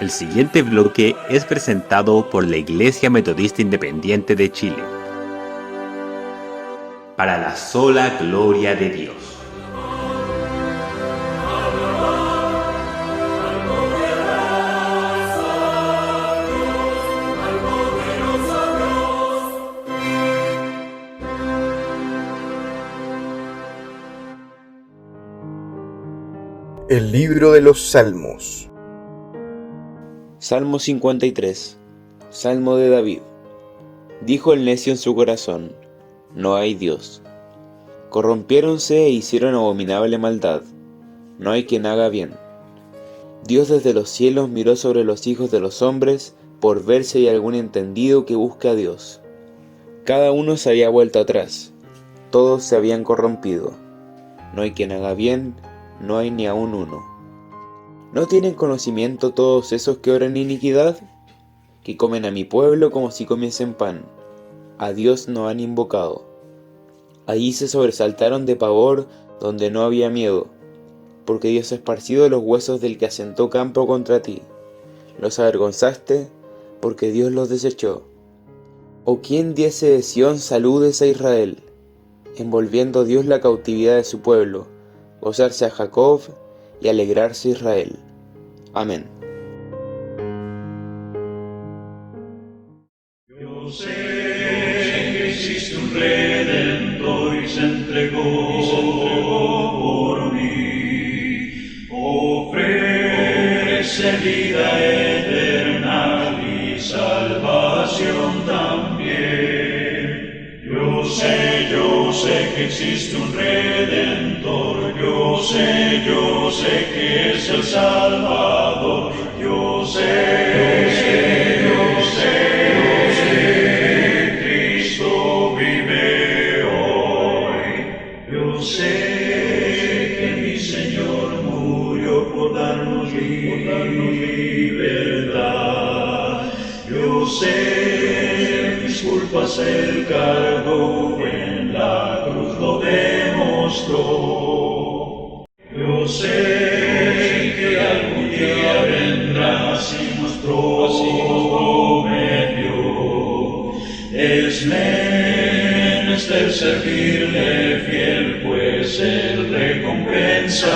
El siguiente bloque es presentado por la Iglesia Metodista Independiente de Chile. Para la sola gloria de Dios. El libro de los Salmos. Salmo 53. Salmo de David. Dijo el necio en su corazón: no hay Dios. Corrompiéronse e hicieron abominable maldad. No hay quien haga bien. Dios desde los cielos miró sobre los hijos de los hombres por ver si hay algún entendido que busque a Dios. Cada uno se había vuelto atrás. Todos se habían corrompido. No hay quien haga bien, no hay ni aun uno. ¿No tienen conocimiento todos esos que obran iniquidad? Que comen a mi pueblo como si comiesen pan. A Dios no han invocado. Allí se sobresaltaron de pavor donde no había miedo, porque Dios ha esparcido los huesos del que asentó campo contra ti. Los avergonzaste, porque Dios los desechó. ¿O quién diese de Sión saludes a Israel? Envolviendo Dios la cautividad de su pueblo, gozarse a Jacob y alegrarse Israel. Amén. Yo sé que existe un Redentor y se entregó por mí. Ofrece vida eterna y salvación también. Yo sé que existe un Redentor. Yo sé que es el Salvador. Yo sé, Cristo vive hoy. Yo sé que mi Señor murió por darnos libertad. Yo sé mis culpas Él cargó, en la cruz lo demostró. Yo sé que algún día vendrá, así nos prometió. Es menester servirle fiel, pues Él recompensará.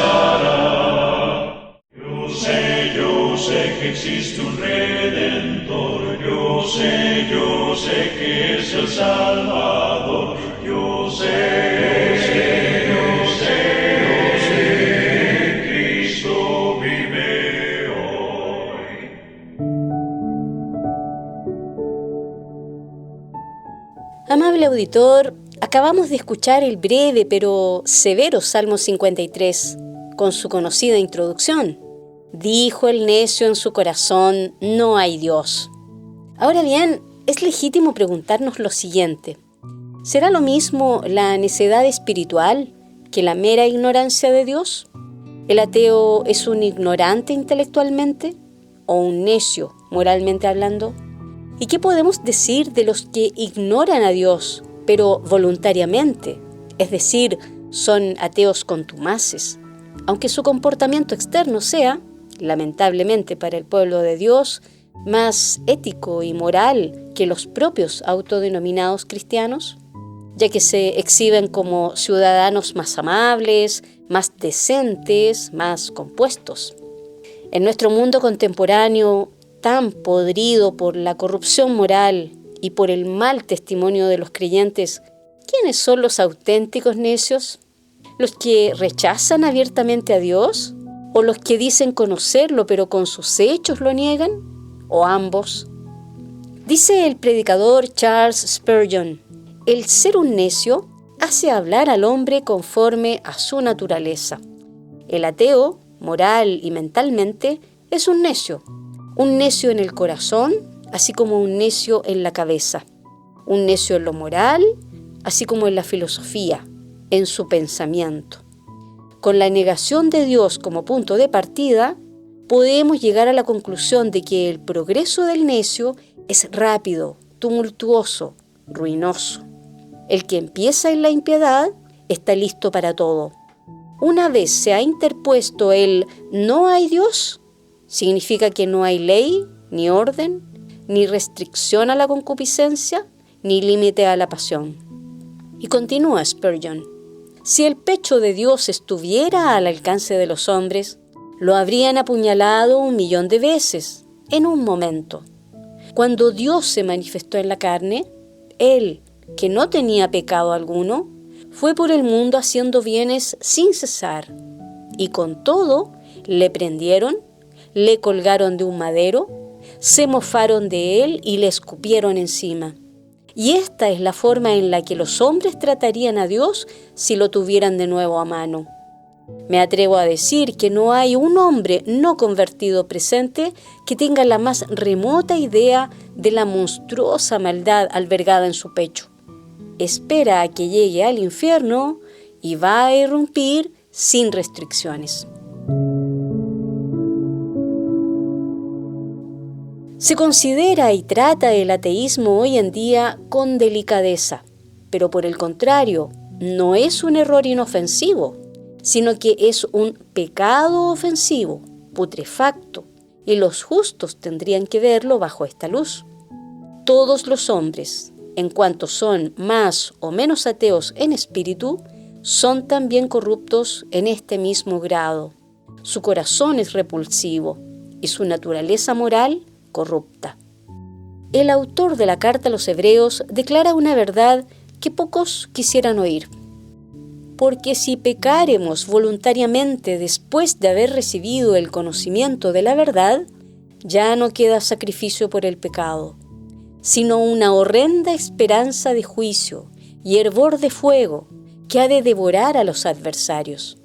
Yo sé que existe un Redentor. Yo sé que es el Salvador. Yo sé, Cristo vive hoy. Amable auditor, acabamos de escuchar el breve pero severo Salmo 53, con su conocida introducción. Dijo el necio en su corazón: no hay Dios. Ahora bien, es legítimo preguntarnos lo siguiente: ¿será lo mismo la necedad espiritual que la mera ignorancia de Dios? ¿El ateo es un ignorante intelectualmente o un necio moralmente hablando? ¿Y qué podemos decir de los que ignoran a Dios, pero voluntariamente? Es decir, son ateos contumaces, aunque su comportamiento externo sea, lamentablemente para el pueblo de Dios, más ético y moral que los propios autodenominados cristianos, ya que se exhiben como ciudadanos más amables, más decentes, más compuestos. En nuestro mundo contemporáneo, tan podrido por la corrupción moral y por el mal testimonio de los creyentes, ¿quiénes son los auténticos necios? ¿Los que rechazan abiertamente a Dios? ¿O los que dicen conocerlo pero con sus hechos lo niegan? ¿O ambos? Dice el predicador Charles Spurgeon: el ser un necio hace hablar al hombre conforme a su naturaleza. El ateo, moral y mentalmente, es un necio en el corazón, así como un necio en la cabeza, un necio en lo moral, así como en la filosofía, en su pensamiento. Con la negación de Dios como punto de partida, podemos llegar a la conclusión de que el progreso del necio es rápido, tumultuoso, ruinoso. El que empieza en la impiedad está listo para todo. Una vez se ha interpuesto el no hay Dios, Significa que no hay ley, ni orden, ni restricción a la concupiscencia, ni límite a la pasión. Y continúa Spurgeon: si el pecho de Dios estuviera al alcance de los hombres, lo habrían apuñalado 1.000.000 de veces, en un momento. Cuando Dios se manifestó en la carne, Él, que no tenía pecado alguno, fue por el mundo haciendo bienes sin cesar. Y con todo, le prendieron, le colgaron de un madero, se mofaron de Él y le escupieron encima. Y esta es la forma en la que los hombres tratarían a Dios si lo tuvieran de nuevo a mano. Me atrevo a decir que no hay un hombre no convertido presente que tenga la más remota idea de la monstruosa maldad albergada en su pecho. Espera a que llegue al infierno y va a irrumpir sin restricciones. Se considera y trata el ateísmo hoy en día con delicadeza, pero por el contrario, no es un error inofensivo, sino que es un pecado ofensivo, putrefacto, y los justos tendrían que verlo bajo esta luz. Todos los hombres, en cuanto son más o menos ateos en espíritu, son también corruptos en este mismo grado. Su corazón es repulsivo y su naturaleza moral corrupta. El autor de la carta a los Hebreos declara una verdad que pocos quisieran oír. Porque si pecáremos voluntariamente después de haber recibido el conocimiento de la verdad, ya no queda sacrificio por el pecado, sino una horrenda esperanza de juicio y hervor de fuego que ha de devorar a los adversarios.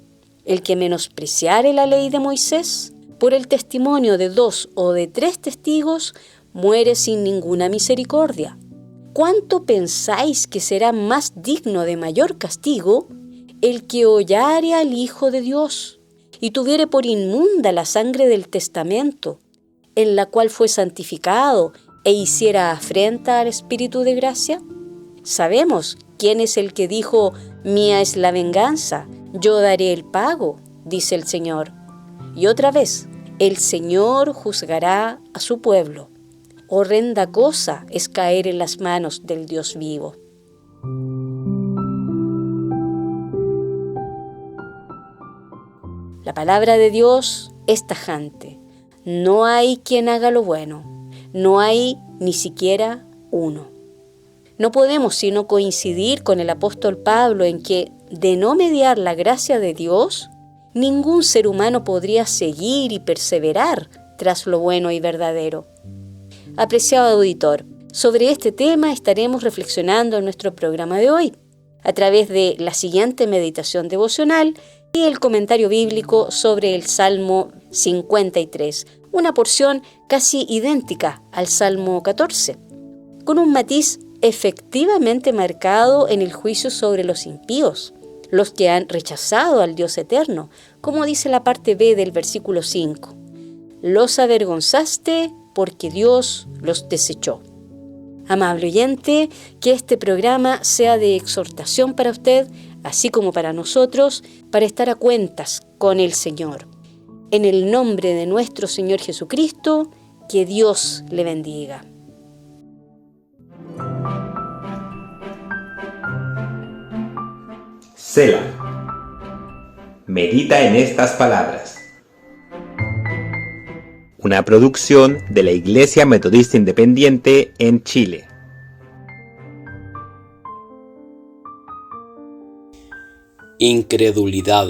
El que menospreciare la ley de Moisés, por el testimonio de 2 o de 3 testigos, muere sin ninguna misericordia. ¿Cuánto pensáis que será más digno de mayor castigo el que hollare al Hijo de Dios y tuviere por inmunda la sangre del testamento, en la cual fue santificado e hiciera afrenta al Espíritu de gracia? Sabemos quién es el que dijo: «Mía es la venganza, yo daré el pago», dice el Señor. Y otra vez, el Señor juzgará a su pueblo. Horrenda cosa es caer en las manos del Dios vivo. La palabra de Dios es tajante. No hay quien haga lo bueno. No hay ni siquiera uno. No podemos sino coincidir con el apóstol Pablo en que, de no mediar la gracia de Dios, ningún ser humano podría seguir y perseverar tras lo bueno y verdadero. Apreciado auditor, sobre este tema estaremos reflexionando en nuestro programa de hoy, a través de la siguiente meditación devocional y el comentario bíblico sobre el Salmo 53, una porción casi idéntica al Salmo 14, con un matiz efectivamente marcado en el juicio sobre los impíos, los que han rechazado al Dios eterno, como dice la parte B del versículo 5. Los avergonzaste porque Dios los desechó. Amable oyente, que este programa sea de exhortación para usted, así como para nosotros, para estar a cuentas con el Señor. En el nombre de nuestro Señor Jesucristo, que Dios le bendiga. Selah. Medita en estas palabras. Una producción de la Iglesia Metodista Independiente en Chile. Incredulidad.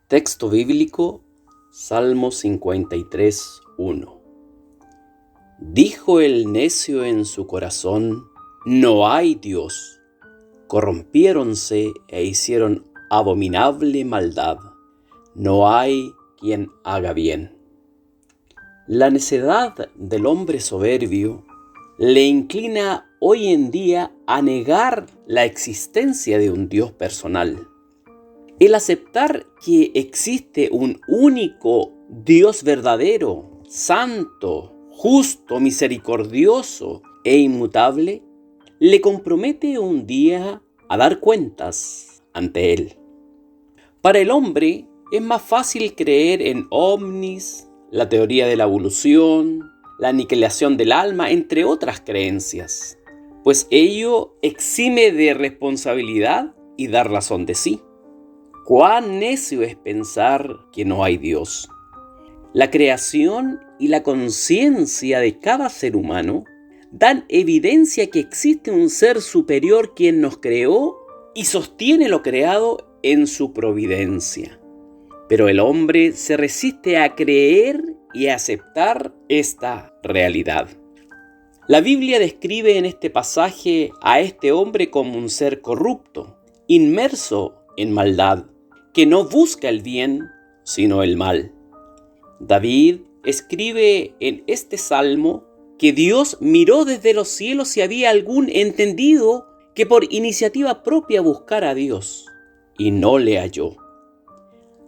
Texto bíblico, Salmo 53, 1. Dijo el necio en su corazón: no hay Dios. Corrompiéronse e hicieron abominable maldad. No hay quien haga bien. La necedad del hombre soberbio le inclina hoy en día a negar la existencia de un Dios personal. El aceptar que existe un único Dios verdadero, santo, justo, misericordioso e inmutable, le compromete un día a dar cuentas ante Él. Para el hombre es más fácil creer en ovnis, la teoría de la evolución, la aniquilación del alma, entre otras creencias, pues ello exime de responsabilidad y dar razón de sí. Cuán necio es pensar que no hay Dios. La creación y la conciencia de cada ser humano dan evidencia que existe un ser superior quien nos creó y sostiene lo creado en su providencia. Pero el hombre se resiste a creer y a aceptar esta realidad. La Biblia describe en este pasaje a este hombre como un ser corrupto, inmerso en maldad, que no busca el bien, sino el mal. David escribe en este salmo que Dios miró desde los cielos si había algún entendido que por iniciativa propia buscara a Dios, y no le halló.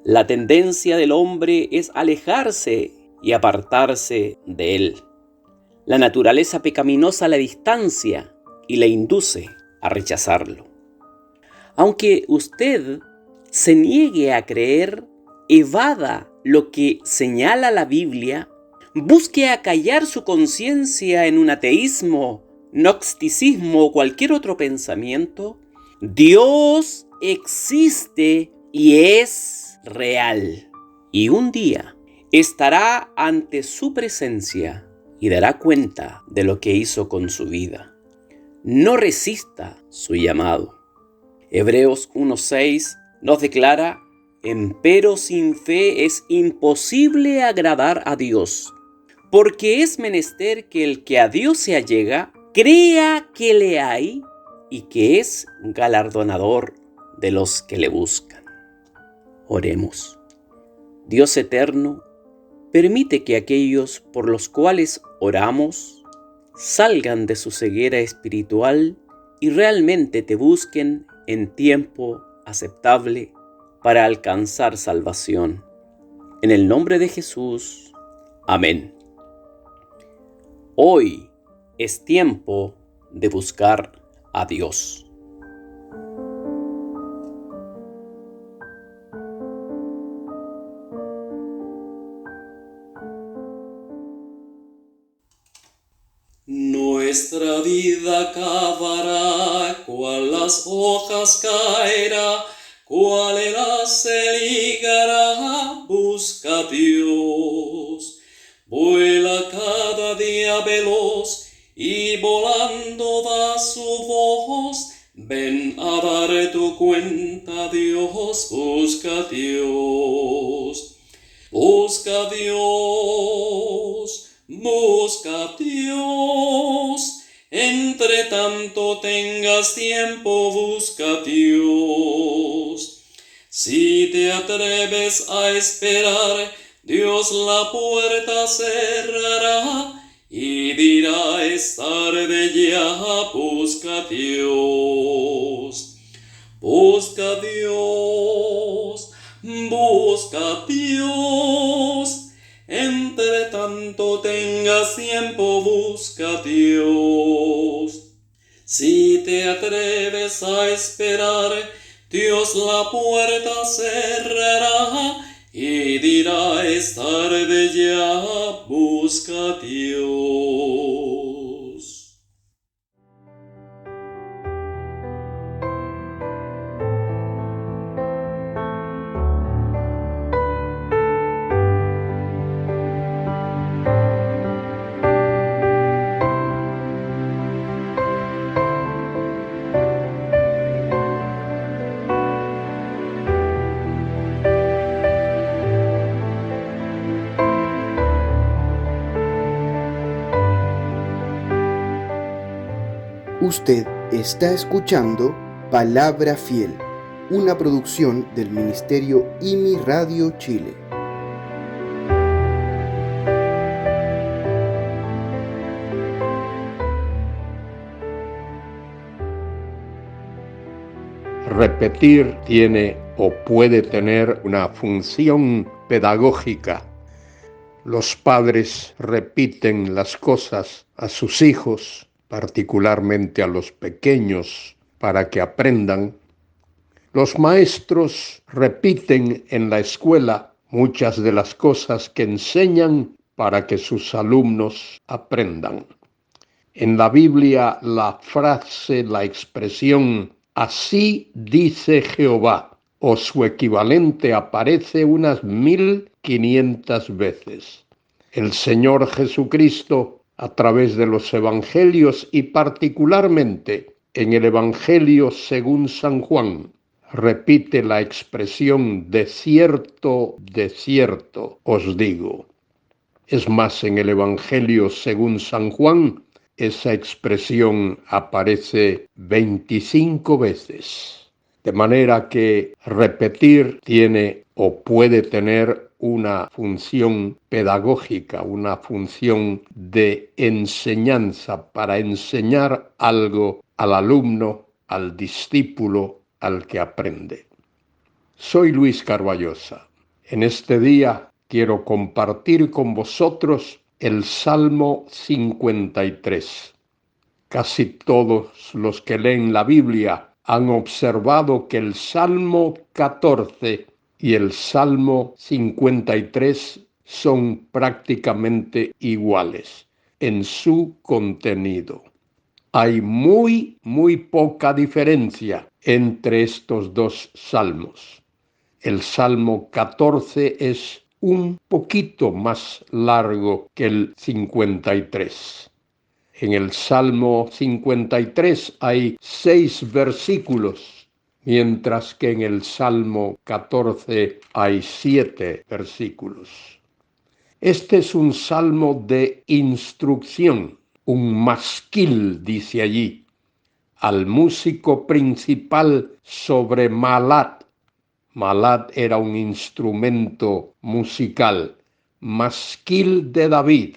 La tendencia del hombre es alejarse y apartarse de él. La naturaleza pecaminosa le distancia y le induce a rechazarlo. Aunque usted se niegue a creer, evada lo que señala la Biblia, busque acallar su conciencia en un ateísmo, gnosticismo o cualquier otro pensamiento, Dios existe y es real. Y un día estará ante su presencia y dará cuenta de lo que hizo con su vida. No resista su llamado. Hebreos 1:6 nos declara: empero sin fe es imposible agradar a Dios, porque es menester que el que a Dios se allega crea que le hay y que es galardonador de los que le buscan. Oremos. Dios eterno, permite que aquellos por los cuales oramos salgan de su ceguera espiritual y realmente te busquen en tiempo aceptable para alcanzar salvación. En el nombre de Jesús. Amén. Hoy es tiempo de buscar a Dios. Nuestra vida acabará, cual las hojas caerá, cual el haz se ligará, busca a Dios. Vuela cada día veloz y volando da su voz. Ven a dar tu cuenta, Dios, busca a Dios. Busca a Dios, busca a Dios. Entre tanto tengas tiempo, busca a Dios. Si te atreves a esperar, Dios la puerta cerrará y dirá: es tarde ya, busca a Dios. Busca a Dios, busca a Dios. Entre tanto tengas tiempo, busca a Dios. Si te atreves a esperar, Dios la puerta cerrará y dirá: es tarde ya, busca a Dios. Usted está escuchando Palabra Fiel, una producción del Ministerio IMI Radio Chile. Repetir tiene o puede tener una función pedagógica. Los padres repiten las cosas a sus hijos, particularmente a los pequeños, para que aprendan. Los maestros repiten en la escuela muchas de las cosas que enseñan para que sus alumnos aprendan. En la Biblia la frase, la expresión "así dice Jehová" o su equivalente aparece unas 1500 veces. El Señor Jesucristo, a través de los evangelios y particularmente en el Evangelio según San Juan, repite la expresión de cierto os digo. Es más, en el Evangelio según San Juan, esa expresión aparece 25 veces. De manera que repetir tiene o puede tener una función pedagógica, una función de enseñanza para enseñar algo al alumno, al discípulo, al que aprende. Soy Luis Carballosa. En este día quiero compartir con vosotros el Salmo 53. Casi todos los que leen la Biblia han observado que el Salmo 14 y el Salmo 53 son prácticamente iguales en su contenido. Hay muy poca diferencia entre estos dos salmos. El Salmo 14 es un poquito más largo que el 53. En el Salmo 53 hay 6 versículos, mientras que en el Salmo 14 hay 7 versículos. Este es un salmo de instrucción, un masquil, dice allí, al músico principal sobre Malat. Malat era un instrumento musical, masquil de David,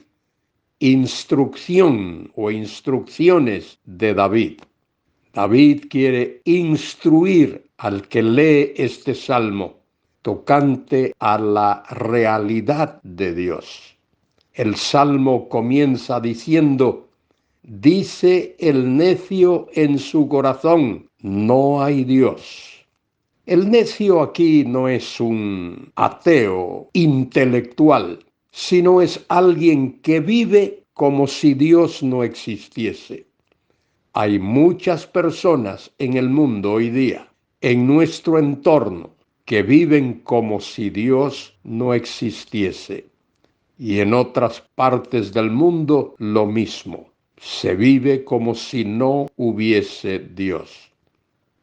instrucción o instrucciones de David. David quiere instruir al que lee este salmo tocante a la realidad de Dios. El salmo comienza diciendo: dice el necio en su corazón, no hay Dios. El necio aquí no es un ateo intelectual, sino es alguien que vive como si Dios no existiese. Hay muchas personas en el mundo hoy día, en nuestro entorno, que viven como si Dios no existiese. Y en otras partes del mundo lo mismo. Se vive como si no hubiese Dios.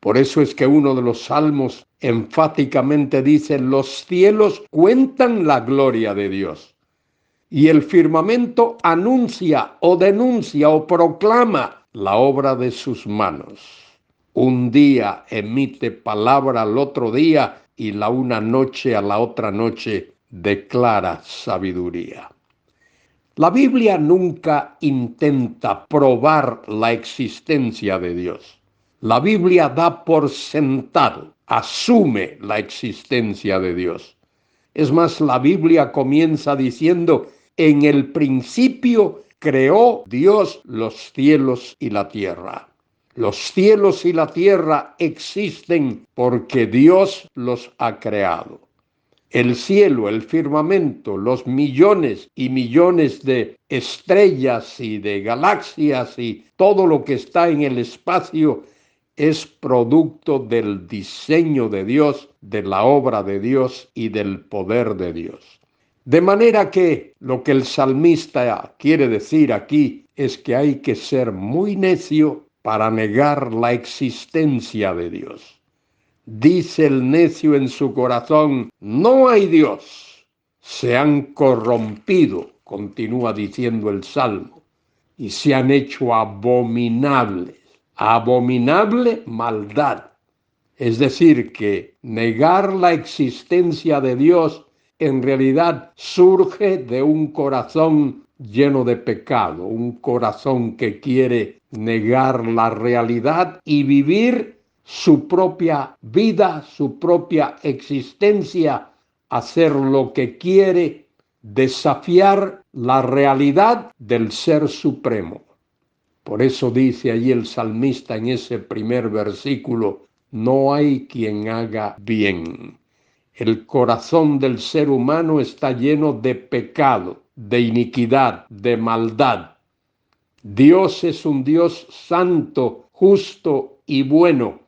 Por eso es que uno de los salmos enfáticamente dice: los cielos cuentan la gloria de Dios, y el firmamento anuncia o denuncia o proclama la obra de sus manos. Un día emite palabra al otro día, y la una noche a la otra noche declara sabiduría. La Biblia nunca intenta probar la existencia de Dios. La Biblia da por sentado, asume la existencia de Dios. Es más, la Biblia comienza diciendo: en el principio creó Dios los cielos y la tierra. Los cielos y la tierra existen porque Dios los ha creado. El cielo, el firmamento, los millones y millones de estrellas y de galaxias y todo lo que está en el espacio es producto del diseño de Dios, de la obra de Dios y del poder de Dios. De manera que lo que el salmista quiere decir aquí es que hay que ser muy necio para negar la existencia de Dios. Dice el necio en su corazón, no hay Dios. Se han corrompido, continúa diciendo el Salmo, y se han hecho abominables. Abominable maldad. Es decir, que negar la existencia de Dios en realidad surge de un corazón lleno de pecado, un corazón que quiere negar la realidad y vivir su propia vida, su propia existencia, hacer lo que quiere, desafiar la realidad del Ser Supremo. Por eso dice allí el salmista en ese primer versículo: no hay quien haga bien. El corazón del ser humano está lleno de pecado, de iniquidad, de maldad. Dios es un Dios santo, justo y bueno,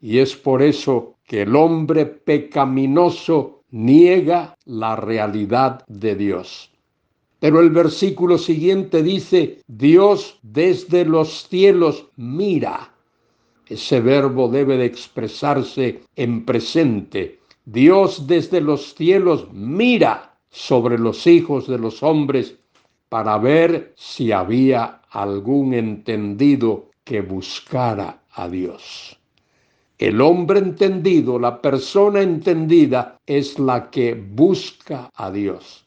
y es por eso que el hombre pecaminoso niega la realidad de Dios. Pero el versículo siguiente dice, Dios desde los cielos mira. Ese verbo debe de expresarse en presente. Dios desde los cielos mira sobre los hijos de los hombres para ver si había algún entendido que buscara a Dios. El hombre entendido, la persona entendida, es la que busca a Dios.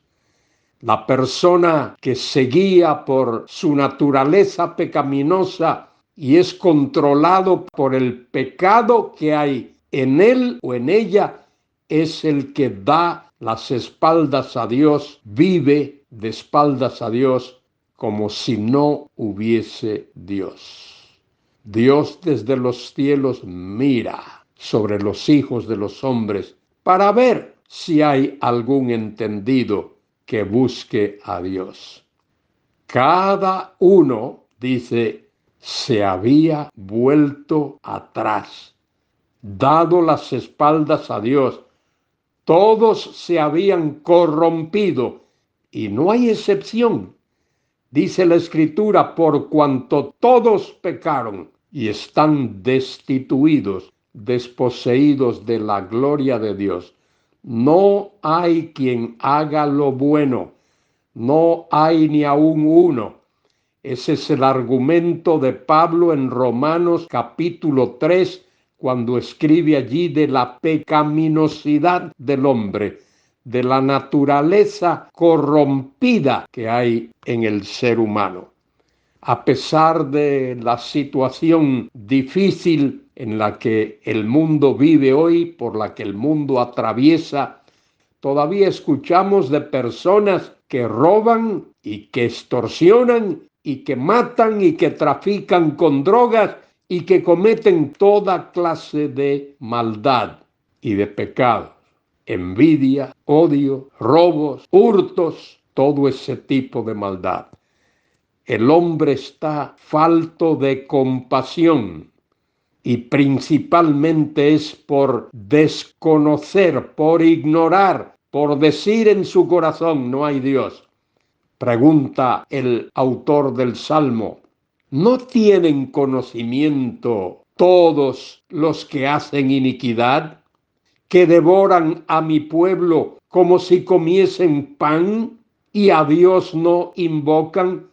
La persona que se guía por su naturaleza pecaminosa y es controlado por el pecado que hay en él o en ella, es el que da las espaldas a Dios, vive de espaldas a Dios como si no hubiese Dios. Dios desde los cielos mira sobre los hijos de los hombres para ver si hay algún entendido que busque a Dios. Cada uno, dice, se había vuelto atrás, dado las espaldas a Dios. Todos se habían corrompido y no hay excepción. Dice la Escritura, por cuanto todos pecaron y están destituidos, desposeídos de la gloria de Dios. No hay quien haga lo bueno, no hay ni aun uno. Ese es el argumento de Pablo en Romanos capítulo 3, cuando escribe allí de la pecaminosidad del hombre, de la naturaleza corrompida que hay en el ser humano. A pesar de la situación difícil en la que el mundo vive hoy, por la que el mundo atraviesa, todavía escuchamos de personas que roban y que extorsionan y que matan y que trafican con drogas y que cometen toda clase de maldad y de pecado. Envidia, odio, robos, hurtos, todo ese tipo de maldad. El hombre está falto de compasión y principalmente es por desconocer, por ignorar, por decir en su corazón no hay Dios. Pregunta el autor del Salmo, ¿no tienen conocimiento todos los que hacen iniquidad, que devoran a mi pueblo como si comiesen pan y a Dios no invocan?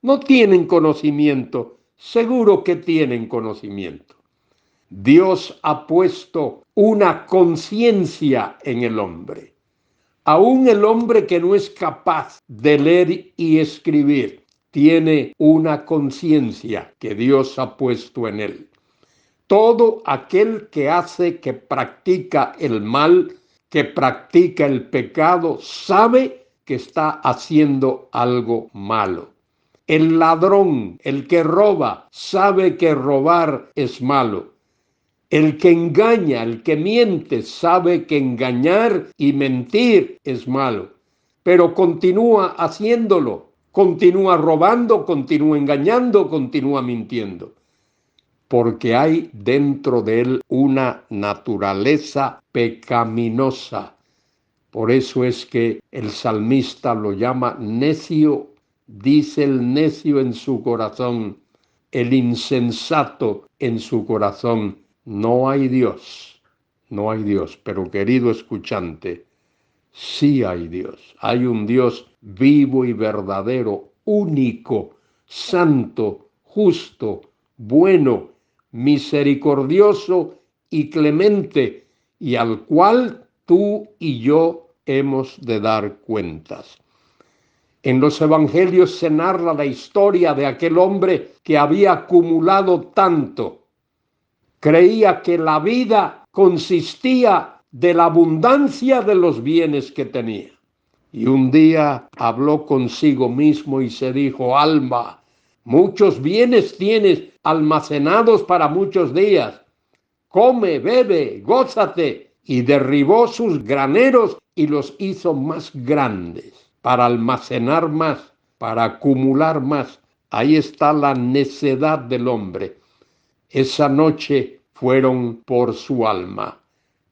No tienen conocimiento, seguro que tienen conocimiento. Dios ha puesto una conciencia en el hombre. Aún el hombre que no es capaz de leer y escribir, tiene una conciencia que Dios ha puesto en él. Todo aquel que hace, que practica el mal, que practica el pecado, sabe que está haciendo algo malo. El ladrón, el que roba, sabe que robar es malo. El que engaña, el que miente, sabe que engañar y mentir es malo. Pero continúa haciéndolo, continúa robando, continúa engañando, continúa mintiendo. Porque hay dentro de él una naturaleza pecaminosa. Por eso es que el salmista lo llama necio. Dice el necio en su corazón, el insensato en su corazón, no hay Dios, no hay Dios. Pero querido escuchante, sí hay Dios. Hay un Dios vivo y verdadero, único, santo, justo, bueno, misericordioso y clemente, y al cual tú y yo hemos de dar cuentas. En los evangelios se narra la historia de aquel hombre que había acumulado tanto. Creía que la vida consistía de la abundancia de los bienes que tenía. Y un día habló consigo mismo y se dijo, alma, muchos bienes tienes almacenados para muchos días. Come, bebe, gózate y derribó sus graneros y los hizo más grandes para almacenar más, para acumular más. Ahí está la necedad del hombre. Esa noche fueron por su alma.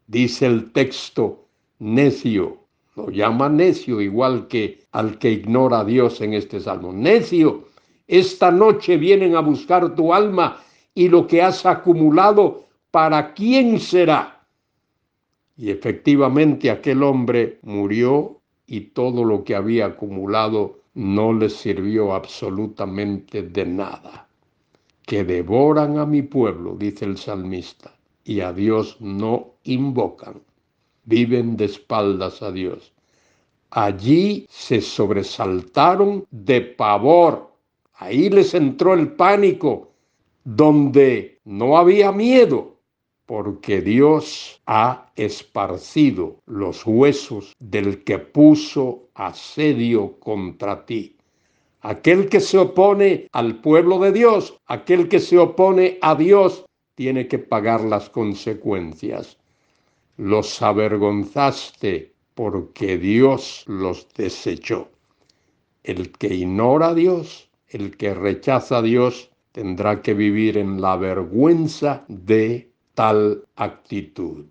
Dice el texto, necio. Lo llama necio igual que al que ignora a Dios en este salmo. Necio, esta noche vienen a buscar tu alma y lo que has acumulado, ¿para quién será? Y efectivamente aquel hombre murió y todo lo que había acumulado no le sirvió absolutamente de nada. Que devoran a mi pueblo, dice el salmista, y a Dios no invocan. Viven de espaldas a Dios. Allí se sobresaltaron de pavor. Ahí les entró el pánico, donde no había miedo, porque Dios ha esparcido los huesos del que puso asedio contra ti. Aquel que se opone al pueblo de Dios, aquel que se opone a Dios, tiene que pagar las consecuencias. Los avergonzaste porque Dios los desechó. El que ignora a Dios, el que rechaza a Dios, tendrá que vivir en la vergüenza de tal actitud.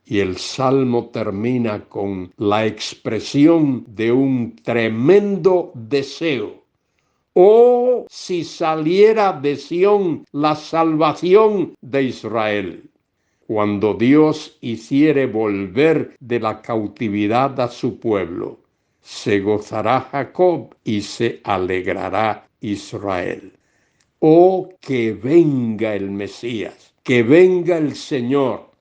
Y el salmo termina con la expresión de un tremendo deseo. Oh, si saliera de Sión la salvación de Israel. Cuando Dios hiciere volver de la cautividad a su pueblo, se gozará Jacob y se alegrará Israel. Oh, que venga el Mesías, que venga el Señor.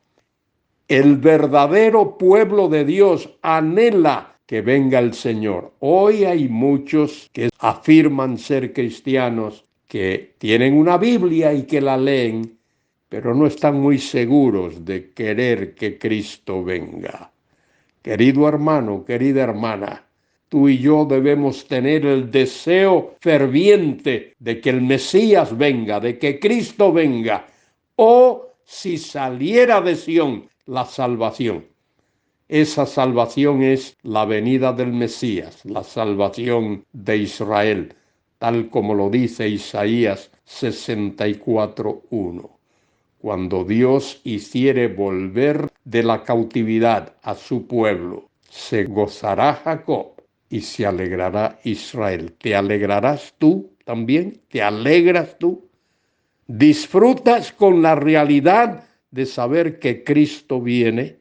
El verdadero pueblo de Dios anhela que venga el Señor. Hoy hay muchos que afirman ser cristianos, que tienen una Biblia y que la leen, pero no están muy seguros de querer que Cristo venga. Querido hermano, querida hermana, tú y yo debemos tener el deseo ferviente de que el Mesías venga, de que Cristo venga. Oh, si saliera de Sión la salvación. Esa salvación es la venida del Mesías, la salvación de Israel, tal como lo dice Isaías 64:1. Cuando Dios hiciere volver de la cautividad a su pueblo, se gozará Jacob y se alegrará Israel. ¿Te alegrarás tú también? ¿Te alegras tú? ¿Disfrutas con la realidad de saber que Cristo viene?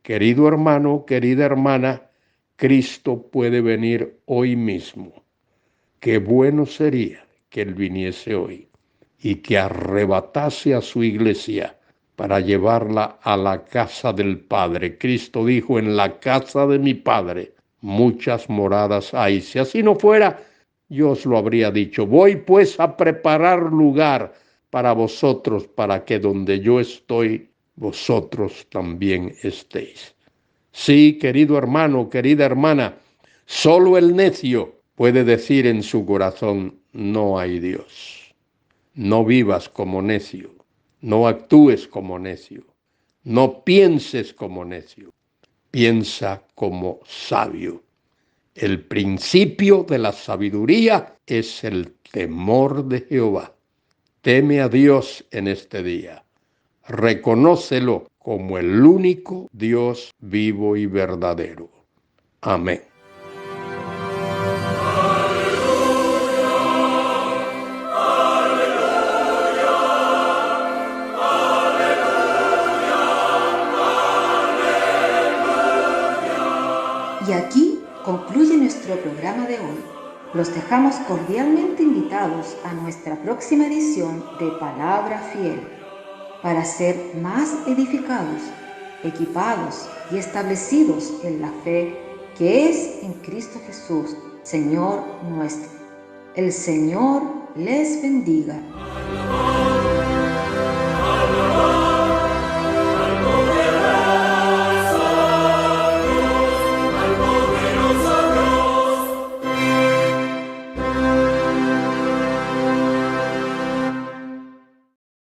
Querido hermano, querida hermana, Cristo puede venir hoy mismo. Qué bueno sería que Él viniese hoy y que arrebatase a su iglesia para llevarla a la casa del Padre. Cristo dijo, en la casa de mi Padre muchas moradas hay. Si así no fuera, yo os lo habría dicho. Voy pues a preparar lugar para vosotros, para que donde yo estoy, vosotros también estéis. Sí, querido hermano, querida hermana, solo el necio puede decir en su corazón, no hay Dios. No vivas como necio, no actúes como necio, no pienses como necio, piensa como sabio. El principio de la sabiduría es el temor de Jehová. Teme a Dios en este día. Reconócelo como el único Dios vivo y verdadero. Amén. Y aquí concluye nuestro programa de hoy. Los dejamos cordialmente invitados a nuestra próxima edición de Palabra Fiel, para ser más edificados, equipados y establecidos en la fe que es en Cristo Jesús, Señor nuestro. El Señor les bendiga.